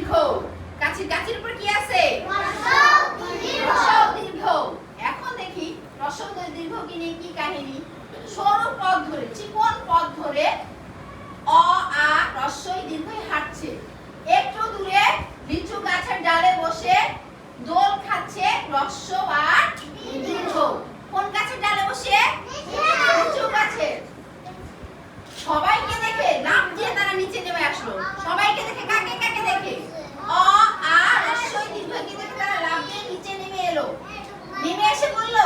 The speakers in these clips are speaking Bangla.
দীর্ঘ। কাছির কাছির উপর কি আছে? দীর্ঘ। এখন দেখি রস্বই দীর্ঘ কি নিয়ে কি কাহিনী। সরু পথ ধরে, চিকন পথ ধরে অ আ রস্বই দীর্ঘই হাঁটছে। একটু দূরে লিচু গাছের ডালে বসে দোল খাচ্ছে রস্ব আর দীর্ঘ। কোন গাছের ডালে বসে? লিচু গাছের। সবাইকে দেখে লাফ দিয়ে তারা নিচে নেমে আসলো। সবাইকে দেখে কাকে কাকে দেখে? অ আ রস্বই দীর্ঘকে দেখে তারা লাফ দিয়ে নিচে নেমে এলো। নেমে এসে বলল,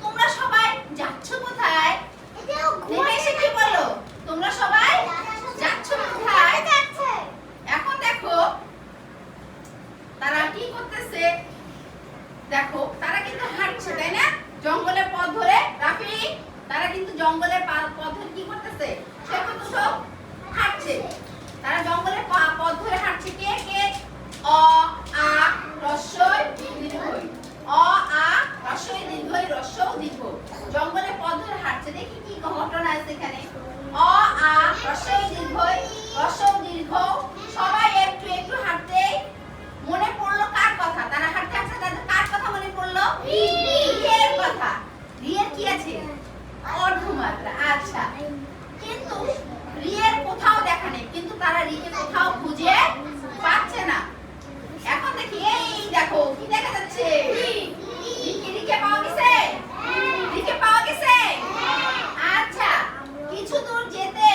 তোমরা সবাই যাচ্ছ কোথায়? নেমে এসে কি বলল? তোমরা সবাই যাচ্ছ কোথায়? এখন দেখো তারা কি করতেছে। দেখো তারা কিন্তু হাঁটছে, তাই না? জঙ্গলের পথ ধরে। রাফি, তারা কিন্তু জঙ্গলের পথ ধরে কি করতেছে? সে কত সব হাঁটছে। তারা জঙ্গলের পথ ধরে হাঁটছে। কে কে? অ আ রস্বই দীর্ঘই। অ আ রস্বই দীর্ঘই রস্ব দীর্ঘ। জঙ্গলের পথ ধরে হাঁটছে। দেখি কি ঘটনা আছে এখানে। অ আ রস্বই দীর্ঘই রস্ব দীর্ঘ। সবাই একটু একটু হাঁটতে মনে পড়লো কার কথা? তারা হাঁটতে হাঁটতে তাদের কার কথা মনে পড়লো? রিয়ের কথা। রিয়ের কি আছে? অর্ধমাত্রা। আচ্ছা, কিন্তু রিয়ের কোথাও দেখা নেই। কিন্তু তারা রিকে কোথাও খুঁজে পাচ্ছে না। এখন দেখি, এই দেখো কি দেখা যাচ্ছে? রিকে পাওয়া গেছে? রিকে পাওয়া গেছে? আচ্ছা, কিছু দূর যেতে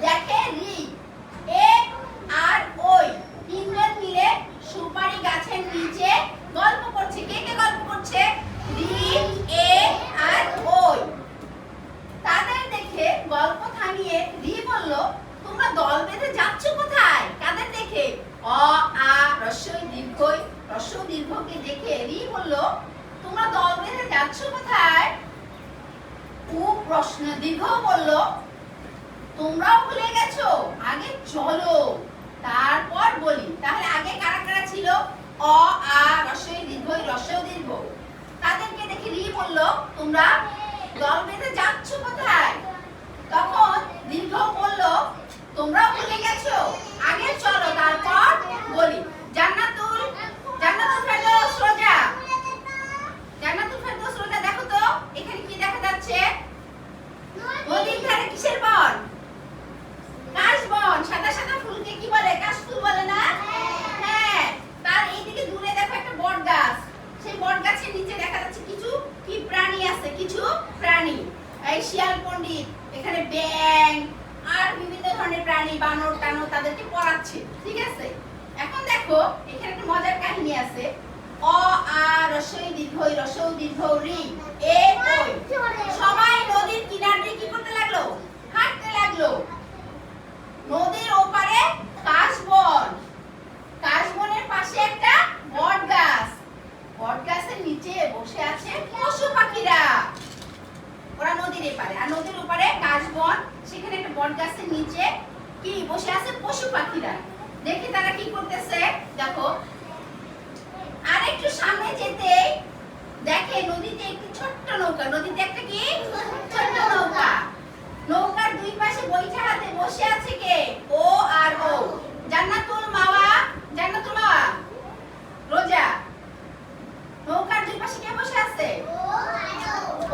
দেখে রি এ আর ওই তিনজন মিলে সুপারি গাছের নিচে গল্প করছে। কে কে গল্প করছে? রি এ আর ওই। তাদের দেখে গল্প থামিয়ে রি বলল, তোমরা দল বেঁধে যাচ্ছ কোথায়? কাদের দেখে? অ আ রস্বই দীর্ঘই রস্ব দীর্ঘকে দেখে রি বলল, তোমরা দল বেঁধে যাচ্ছ কোথায়? ও প্রশ্ন দীর্ঘ বলল, তোমরাও ভুলে গেছো, আগে চলো তারপর বলি। তাহলে আগে কারা কারা ছিল? অ আ রস্বই দীর্ঘই রস্ব দীর্ঘ। তাদেরকে দেখে রি বলল, তোমরা দল বেঁধে যাচ্ছ কোথায়? তখন দীর্ঘ বলল, তোমরাও ভুলে গেছো, আগে চলো তারপর বলি। জান্নাতুল ফেরদৌস রোজা, জান্নাতুল ফেরদৌস রোজা, দেখো তো এখানে কি দেখা যাচ্ছে? নদীর ধারে কিসের বন? কাশবন। সাদা সাদা ফুলকে কি বলে? কাশফুল বলে না? হ্যাঁ। তার এইদিকে দূরে দেখো একটা বট গাছ। সেই বট গাছের নিচে দেখা যাচ্ছে কিছু কি প্রাণী আছে। কিছু প্রাণী, এই শিয়াল পণ্ডিত, এখানে ব্যাঙ আর বিভিন্ন ধরনের প্রাণী, বানর টানর, তাদেরকে পড়াচ্ছে। ঠিক আছে, এখন দেখো এখানে একটা মজার কাহিনী আছে। অ আ রস্বই দীর্ঘই রস্ব দীর্ঘ রি এ ওই। সবাই নদীর কিনার দিয়ে কি করতে লাগলো? হাঁটতে লাগলো। নদীর ওপারে কাশবন, কাশবনের পাশে একটা বট গাছ। বট গাছের নিচে বসে আছে পশু পাখিরা। ওরা নদীর এপারে, আর নদীর ওপারে কাশবন। সেখানে একটা বট গাছের নিচে কি বসে আছে? পশু পাখিরা। দেখি তারা কি করতেছে। দেখো আর একটু সামনে যেতে দেখে নদীতে একটি ছোট্ট নৌকা। নদীতে একটা কি ছোট্ট নৌকা। নৌকার দুই পাশে বৈঠা হাতে বসে আছে কে? ও আর ও। জান্নাতুল মাওয়া, জান্নাতুল মাওয়া রোজা। নৌকার দুই পাশে কে বসে আছে?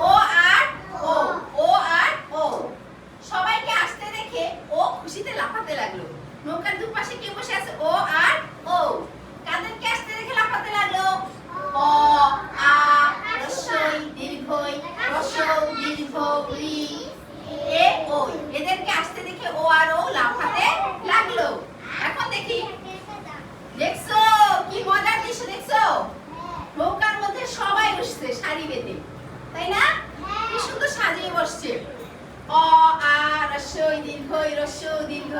ও আর ও। ও আর ও। সবাইকে আসতে দেখে ও খুশিতে লাফাতে লাগলো। নৌকার দুই পাশে কে বসে আছে? ও আর ও। কাদেরকে আসতে দেখে লাফাতে লাগলো? অ আ রস্বই দীর্ঘই রস্ব দীর্ঘ রি এ ওই। এদেরকে আসতে দেখে ও আর ও লাফাতে লাগলো। এখন দেখি, দেখছো কি মজার দৃশ্য? দেখছো নৌকার মধ্যে সবাই বসছে সারি বেঁধে, তাই না? কি সুন্দর সাজিয়ে বসছে। অ আ রস্বই দীর্ঘই রস্ব দীর্ঘ